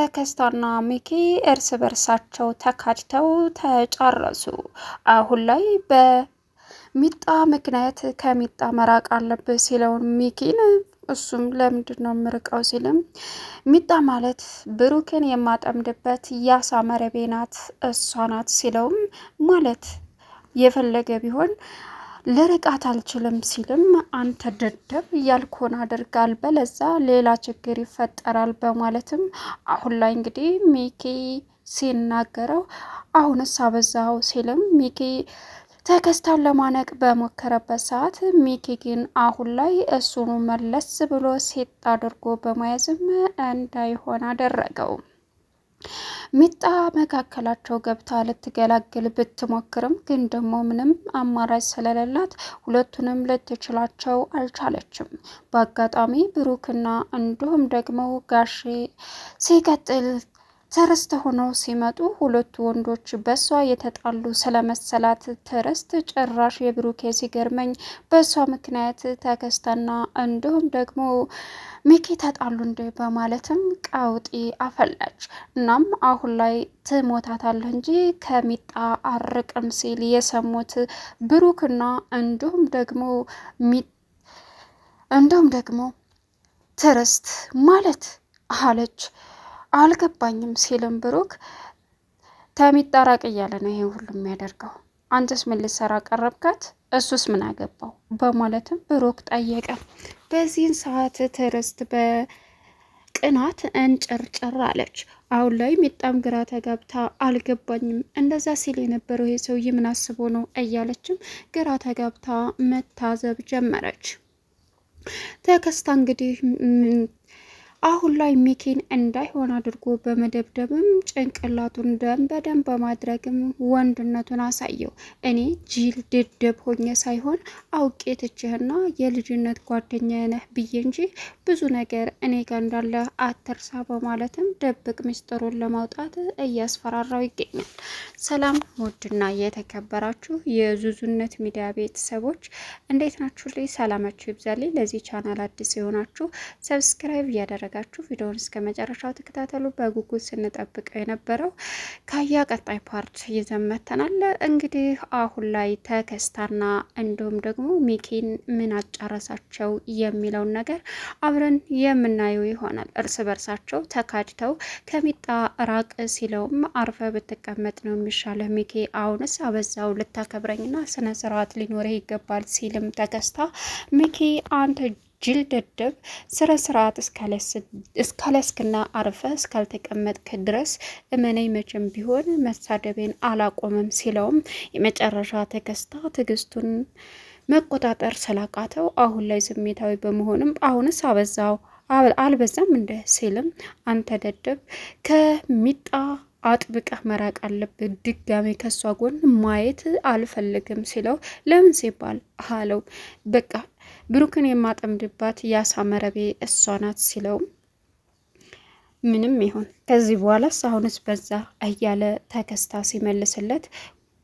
ተከስታና ሚኪ እርስ በርሳቸው ተካድተው ተጫረሱ። አሁን ላይ በሚጣ ምክንያት ከሚጣ መራቅ አለብህ ሲለውን ሚኪን እሱም ለምንድን ነው የምርቀው ሲልም ሚጣ ማለት ብሩክን የማጠምድበት ያሳ መረቤ ናት እሷ ናት ሲለውም ማለት የፈለገ ቢሆን ልርቃት አልችልም ሲልም አንተ ደደብ ያልኮን አድርጋል በለዛ ሌላ ችግር ይፈጠራል በማለትም አሁን ላይ እንግዲህ ሚኪ ሲናገረው አሁንስ አበዛው ሲልም ሚኪ ተከስታን ለማነቅ በሞከረበት ሰዓት ሚኪ ግን አሁን ላይ እሱኑ መለስ ብሎ ሴት አድርጎ በመያዝም እንዳይሆን አደረገው። ሚጣ መካከላቸው ገብታ ልትገላግል ብትሞክርም ግን ደግሞ ምንም አማራጭ ስለሌላት ሁለቱንም ልትችላቸው አልቻለችም። በአጋጣሚ ብሩክና እንዲሁም ደግሞ ጋሼ ሲቀጥል ትርስት ሆነው ሲመጡ ሁለቱ ወንዶች በሷ የተጣሉ ስለመሰላት ትርስት ጭራሽ የብሩኬ ሲገርመኝ በሷ ምክንያት ተከስተና እንዲሁም ደግሞ ሚኪ ተጣሉ እንደ በማለትም ቀውጢ አፈላች። እናም አሁን ላይ ትሞታታለህ እንጂ ከሚጣ አርቅም ሲል የሰሙት ብሩክና እንዲሁም ደግሞ ትርስት ማለት አለች። አልገባኝም ሲልም ብሩክ ከሚጣ ራቅ እያለ ነው ይሄ ሁሉ የሚያደርገው። አንተስ ምን ልትሰራ ቀረብካት? እሱስ ምን አገባው? በማለትም ብሩክ ጠየቀ። በዚህን ሰዓት ትርስት በቅናት እንጭርጭር አለች። አሁን ላይ ሚጣም ግራ ተጋብታ አልገባኝም እንደዛ ሲል የነበረው ይሄ ሰውዬ ምን አስቦ ነው እያለችም ግራ ተጋብታ መታዘብ ጀመረች። ተከስታ እንግዲህ አሁን ላይ ሚኪን እንዳይሆን አድርጎ በመደብደብም ጭንቅላቱን ደም በደም በማድረግም ወንድነቱን አሳየው። እኔ ጅል ድድብ ሆኜ ሳይሆን አውቄ ትችህና የልጅነት ጓደኛ ነህ ብዬ እንጂ ብዙ ነገር እኔ ጋር እንዳለ አትርሳ በማለትም ድብቅ ምስጢሩን ለማውጣት እያስፈራራው ይገኛል። ሰላም ውድና የተከበራችሁ የዙዙነት ሚዲያ ቤተሰቦች እንዴት ናችሁ? ላይ ሰላማችሁ ይብዛልኝ። ለዚህ ቻናል አዲስ የሆናችሁ ሰብስክራይብ እያደረጋችሁ ቪዲዮውን እስከ መጨረሻው ተከታተሉ። በጉጉት ስንጠብቀው የነበረው ካያ ቀጣይ ፓርት ይዘን መጥተናል። እንግዲህ አሁን ላይ ተከስታና እንዲሁም ደግሞ ሚኪን ምን አጫረሳቸው የሚለውን ነገር አብረን የምናየው ይሆናል። እርስ በርሳቸው ተካድተው ከሚጣ ራቅ ሲለውም አርፈ ብትቀመጥ ነው የሚሻለው ሚኪ፣ አሁንስ አበዛው፣ ልታከብረኝና ስነ ስርዓት ሊኖርህ ይገባል ሲልም ተከስታ ሚኪ አንተ ጅል ደደብ ስነ ስርዓት እስካለስክና አርፈ እስካልተቀመጥክ ድረስ እመነኝ መቼም ቢሆን መሳደቤን አላቆምም ሲለውም የመጨረሻ ተከስታ ትዕግስቱን መቆጣጠር ስላቃተው አሁን ላይ ስሜታዊ በመሆንም አሁንስ አበዛው አልበዛም እንደ ሲልም አንተ ደደብ ከሚጣ አጥብቀህ መራቅ አለብህ፣ ድጋሜ ከሷ ጎን ማየት አልፈልግም ሲለው ለምን ሲባል አለው በቃ ብሩክን የማጠምድባት ያሳ መረቤ እሷ ናት ሲለው ምንም ይሁን ከዚህ በኋላስ አሁንስ በዛ እያለ ተከስታ ሲመልስለት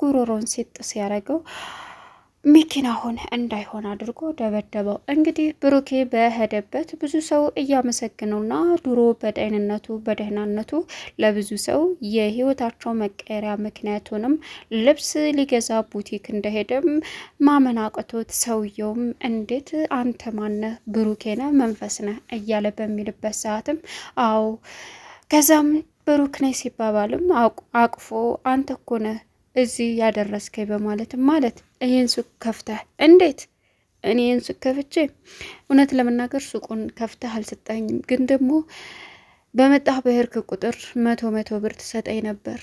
ጉሮሮን ሲጥ ሲያደርገው ሚኪን አሁን እንዳይሆን አድርጎ ደበደበው። እንግዲህ ብሩኬ በሄደበት ብዙ ሰው እያመሰግነውና ድሮ በጤንነቱ በደህናነቱ ለብዙ ሰው የህይወታቸው መቀየሪያ ምክንያቱንም ልብስ ሊገዛ ቡቲክ እንደሄደም ማመን አቅቶት ሰውየውም እንዴት አንተ ማነህ ብሩኬ ነህ መንፈስ ነህ እያለ በሚልበት ሰዓትም አዎ ከዛም ብሩክ ነኝ ሲባባልም አቅፎ አንተ እኮ ነህ እዚህ ያደረስከኝ በማለትም ማለት ይህን ሱቅ ከፍተህ እንዴት እኔ ይህን ሱቅ ከፍቼ እውነት ለመናገር ሱቁን ከፍተህ አልሰጠኝም፣ ግን ደግሞ በመጣህ በሄድክ ቁጥር መቶ ብር ትሰጠኝ ነበር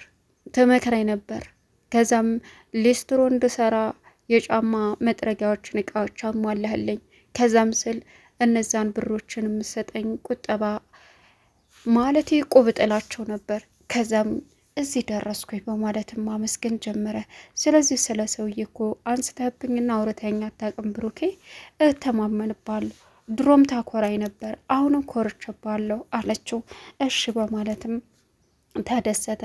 ትመክረኝ ነበር። ከዛም ሊስትሮ እንድሰራ የጫማ መጥረጊያዎችን እቃዎች አሟላህልኝ። ከዛም ስል እነዛን ብሮችን የምሰጠኝ ቁጠባ ማለት ቁብ ጥላቸው ነበር። ከዛም እዚህ ደረስኩኝ በማለትም ማመስገን ጀመረ። ስለዚህ ስለ ሰውዬ እኮ አንስተህብኝና አውርተኸኝ አታውቅም ብሩኬ፣ እተማመንባለሁ። ድሮም ታኮራኝ ነበር፣ አሁንም ኮርቼብሃለሁ አለችው። እሺ በማለትም ተደሰተ።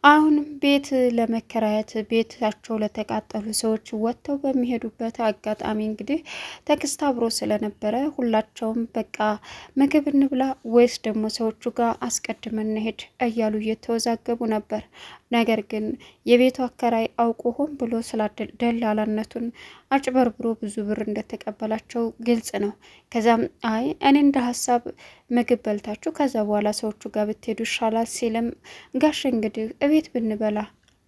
አሁንም ቤት ለመከራየት ቤታቸው ለተቃጠሉ ሰዎች ወጥተው በሚሄዱበት አጋጣሚ እንግዲህ ተክስት አብሮ ስለነበረ ሁላቸውም በቃ ምግብ እንብላ ወይስ ደግሞ ሰዎቹ ጋር አስቀድመን እንሄድ እያሉ እየተወዛገቡ ነበር። ነገር ግን የቤቱ አከራይ አውቆ ሆን ብሎ ስላደላላነቱን አጭበርብሮ ብዙ ብር እንደተቀበላቸው ግልጽ ነው። ከዛም አይ እኔ እንደ ሀሳብ ምግብ በልታችሁ ከዛ በኋላ ሰዎቹ ጋር ብትሄዱ ይሻላል ሲልም ጋሽ እንግዲህ እቤት ብንበላ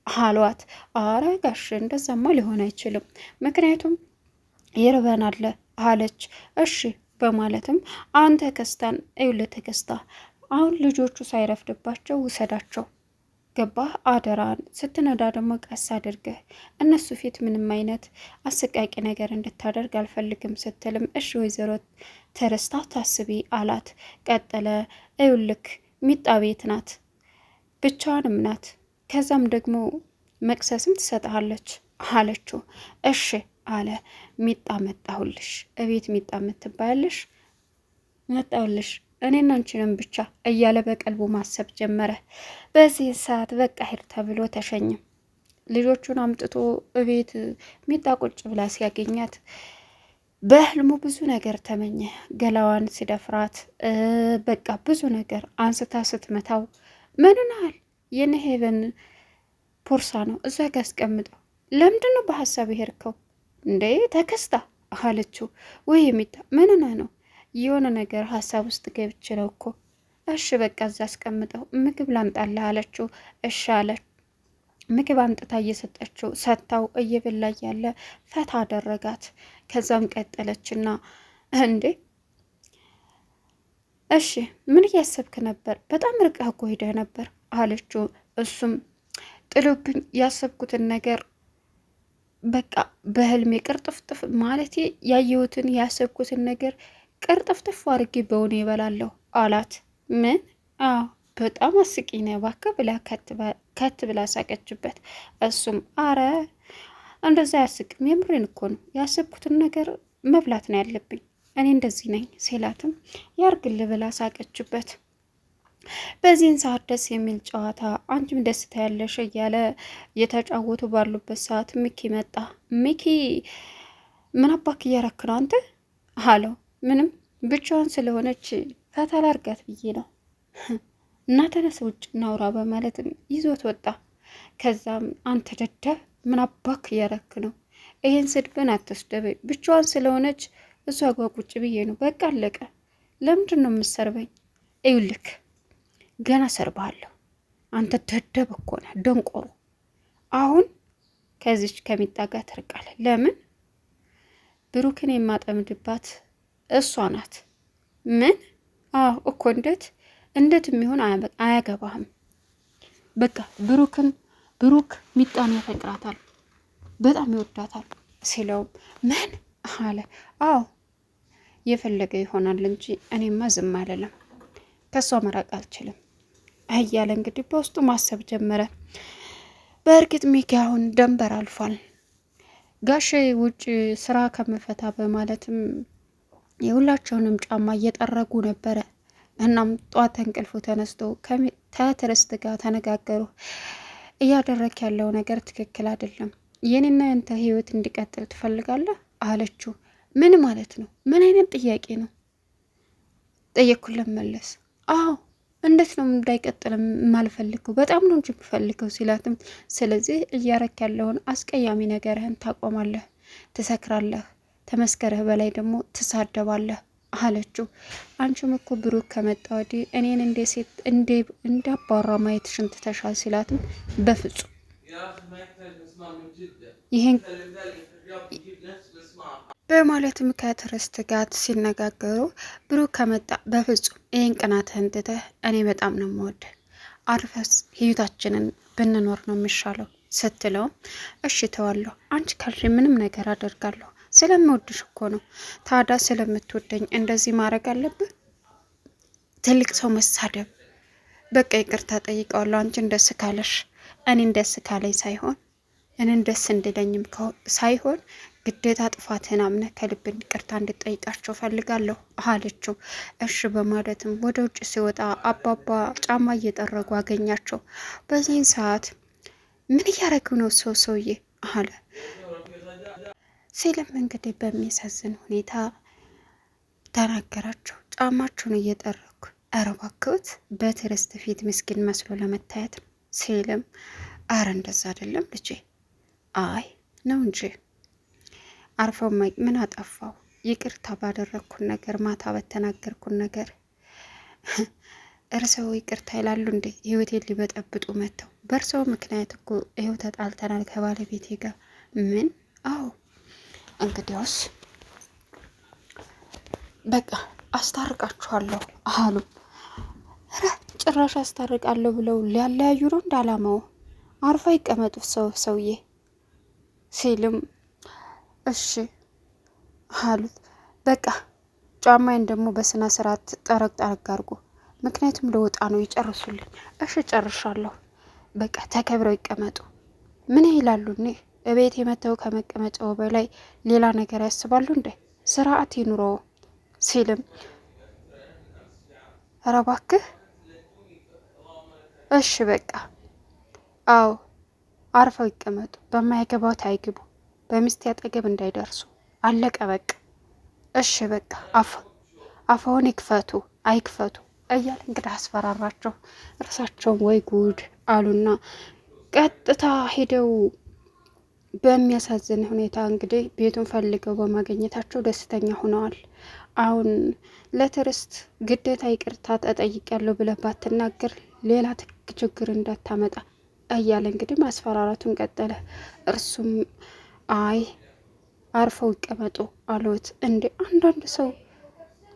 አሏት። አረ ጋሽ እንደዛማ ሊሆን አይችልም፣ ምክንያቱም ይርበናል አለች። እሺ በማለትም አንተ ከስታን እዩልህ ተከስታ አሁን ልጆቹ ሳይረፍድባቸው ውሰዳቸው ገባህ? አደራን ስትነዳ ደግሞ ቀስ አድርገህ እነሱ ፊት ምንም አይነት አሰቃቂ ነገር እንድታደርግ አልፈልግም ስትልም እሺ ወይዘሮ ተረስታ ታስቢ አላት። ቀጠለ እዩልክ ሚጣ ቤት ናት ብቻዋንም ናት፣ ከዛም ደግሞ መቅሰስም ትሰጥሃለች አለችው። እሺ አለ። ሚጣ መጣሁልሽ፣ እቤት ሚጣ የምትባያለሽ መጣሁልሽ እኔና አንቺንም ብቻ እያለ በቀልቡ ማሰብ ጀመረ። በዚህ ሰዓት በቃ ሄድ ተብሎ ተሸኘ። ልጆቹን አምጥቶ እቤት ሚጣ ቁጭ ብላ ሲያገኛት በህልሙ ብዙ ነገር ተመኘ። ገላዋን ሲደፍራት በቃ ብዙ ነገር አንስታ ስትመታው ምንናል የነ ሄቨን ፖርሳ ነው እዛ ጋ አስቀምጠው ለምንድን ነው በሀሳብ የሄድከው እንዴ ተከስታ አለችው። ወይ ሚጣ ምንና ነው የሆነ ነገር ሀሳብ ውስጥ ገብቼ ነው እኮ። እሺ በቃ እዛ አስቀምጠው ምግብ ላምጣልህ አለችው። እሺ አለ። ምግብ አምጥታ እየሰጠችው ሰጥታው እየበላ ያለ ፈታ አደረጋት። ከዛም ቀጠለችና እንዴ እሺ ምን እያሰብክ ነበር? በጣም ርቀህ እኮ ሄደህ ነበር አለችው። እሱም ጥሎብኝ ያሰብኩትን ነገር በቃ በህልሜ ቅርጥፍጥፍ ማለቴ ያየሁትን ያሰብኩትን ነገር ቅርጥፍጥፍ አድርጌ በሆነ ይበላለሁ አላት። ምን? አዎ በጣም አስቂኝ ነው እባክህ ብላ ከት ብላ ሳቀችበት። እሱም አረ እንደዛ አያስቅም፣ የምሬን እኮ ነው፣ ያሰብኩትን ነገር መብላት ነው ያለብኝ፣ እኔ እንደዚህ ነኝ ሲላትም ያርግል ብላ ሳቀችበት። በዚህን ሰዓት ደስ የሚል ጨዋታ አንቺም ደስታ ያለሽ እያለ የተጫወቱ ባሉበት ሰዓት ሚኪ መጣ። ሚኪ ምን አባክ እያረክ ነው አንተ አለው። ምንም ብቻዋን ስለሆነች ፈታ ላርጋት ብዬ ነው እና ተነስ ውጭ እናውራ በማለትም ይዞት ወጣ። ከዛም አንተ ደደብ ምን አባክ እያረክ ነው? ይሄን ስድብን አትስደበኝ፣ ብቻዋን ስለሆነች እሷ ጋ ቁጭ ብዬ ነው በቃ አለቀ። ለምንድን ነው የምሰርበኝ? እዩልክ ገና ሰርባለሁ። አንተ ደደብ እኮ ነህ ደንቆሮ። አሁን ከዚች ከሚጣ ጋር ትርቃለህ። ለምን? ብሩክን የማጠምድባት እሷ ናት። ምን? አዎ እኮ እንዴት የሚሆን አያገባህም። በቃ ብሩክ ሚጣን ያፈቅራታል፣ በጣም ይወዳታል ሲለውም ምን አለ? አዎ የፈለገ ይሆናል እንጂ እኔማ ዝም አልልም፣ ከሷ መራቅ አልችልም እያለ እንግዲህ በውስጡ ማሰብ ጀመረ። በእርግጥ ሚኪ አሁን ደንበር አልፏል። ጋሼ ውጭ ስራ ከመፈታ በማለትም የሁላቸውንም ጫማ እየጠረጉ ነበረ። እናም ጧት እንቅልፉ ተነስቶ ከትዕግስት ጋር ተነጋገሩ። እያደረክ ያለው ነገር ትክክል አይደለም፣ የኔና ያንተ ህይወት እንዲቀጥል ትፈልጋለህ አለችው። ምን ማለት ነው? ምን አይነት ጥያቄ ነው? ጠየቅኩት መለስ። አዎ እንዴት ነው እንዳይቀጥል የማልፈልገው? በጣም ነው እንጂ የምፈልገው ሲላትም ስለዚህ እያረክ ያለውን አስቀያሚ ነገርህን ታቆማለህ፣ ትሰክራለህ፣ ተመስከረህ በላይ ደግሞ ትሳደባለህ አለችው። አንቺም እኮ ብሩክ ከመጣ ወዲህ እኔን እንደ ሴት እንዳባራ ማየት ሽንት ተሻል ሲላትም በፍጹም ይሄን በማለትም ከትዕግስት ጋር ሲነጋገሩ ብሩክ ከመጣ በፍጹም ይህን ቅናትህን ትተህ እኔ በጣም ነው የምወደው፣ አርፈስ ህይወታችንን ብንኖር ነው የሚሻለው ስትለውም እሺ ተዋለሁ፣ አንቺ ካልሽ ምንም ነገር አደርጋለሁ፣ ስለምወድሽ እኮ ነው። ታዲያ ስለምትወደኝ እንደዚህ ማድረግ አለብህ? ትልቅ ሰው መሳደብ? በቃ ይቅርታ ጠይቀዋለሁ፣ አንቺን ደስ ካለሽ እኔን ደስ ካለኝ ሳይሆን እኔን ደስ እንድለኝም ሳይሆን ግዴታ ጥፋትህን አምነህ ከልብ ይቅርታ እንድጠይቃቸው ፈልጋለሁ አለችው። እሺ በማለትም ወደ ውጭ ሲወጣ አባባ ጫማ እየጠረጉ አገኛቸው። በዚህን ሰዓት ምን እያደረጉ ነው ሰውዬ አለ። ሲልም እንግዲህ በሚያሳዝን ሁኔታ ተናገራቸው። ጫማችሁን እየጠረኩ ኧረ እባክዎት በትዕግስት ፊት ምስኪን መስሎ ለመታየት ነው ሲልም አረ እንደዛ አይደለም ልጄ፣ አይ ነው እንጂ አርፈው ምን አጠፋው? ይቅርታ ባደረግኩን ነገር ማታ በተናገርኩን ነገር እርሰው ይቅርታ ይላሉ እንዴ? ህይወቴን ሊበጠብጡ መጥተው በእርሰው ምክንያት እኮ ይኸው ተጣልተናል ከባለቤቴ ጋር። ምን? አዎ እንግዲያውስ በቃ አስታርቃችኋለሁ አሉ። ጭራሽ አስታርቃለሁ ብለው ሊያለያዩ ነው እንዳላማው። አርፋ ይቀመጡት ሰውዬ ሲልም እሺ አሉት። በቃ ጫማዬን ደግሞ በስነ ስርዓት ጠረቅ አድርጉ፣ ምክንያቱም ለወጣ ነው ይጨርሱልኝ። እሺ ጨርሻለሁ። በቃ ተከብረው ይቀመጡ። ምን ይላሉ? እኔ እቤት የመተው ከመቀመጫው በላይ ሌላ ነገር ያስባሉ እንዴ? ስርዓት ይኑረው ሲልም ኧረ እባክህ እሺ በቃ አዎ አርፈው ይቀመጡ፣ በማይገባት አይግቡ፣ በሚስት አጠገብ እንዳይደርሱ፣ አለቀ በቃ። እሺ በቃ አፈውን ይክፈቱ አይክፈቱ እያለ እንግዲህ አስፈራራቸው። እርሳቸውም ወይ ጉድ አሉና ቀጥታ ሄደው በሚያሳዝን ሁኔታ እንግዲህ ቤቱን ፈልገው በማግኘታቸው ደስተኛ ሆነዋል። አሁን ለትዕግስት ግዴታ ይቅርታ ተጠይቄያለሁ ብለህ ባትናገር ሌላ ችግር እንዳታመጣ እያለ እንግዲህ ማስፈራራቱን ቀጠለ። እርሱም አይ አርፈው ይቀመጡ አሉት። እንዴ አንዳንድ ሰው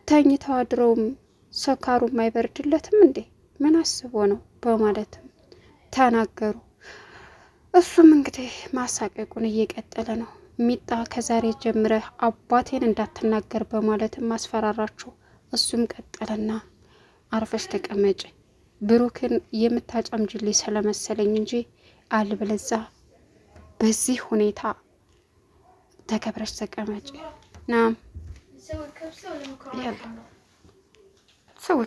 ተኝተው አድረውም ሰካሩም አይበርድለትም እንዴ? ምን አስቦ ነው? በማለትም ተናገሩ። እሱም እንግዲህ ማሳቀቁን እየቀጠለ ነው። ሚጣ ከዛሬ ጀምረህ አባቴን እንዳትናገር በማለትም ማስፈራራችሁ። እሱም ቀጠለና አርፈሽ ተቀመጭ፣ ብሩክን የምታጫምጅልኝ ስለመሰለኝ እንጂ አልበለዛ በዚህ ሁኔታ ተከብረሽ ተቀመጭ። ናም ሰው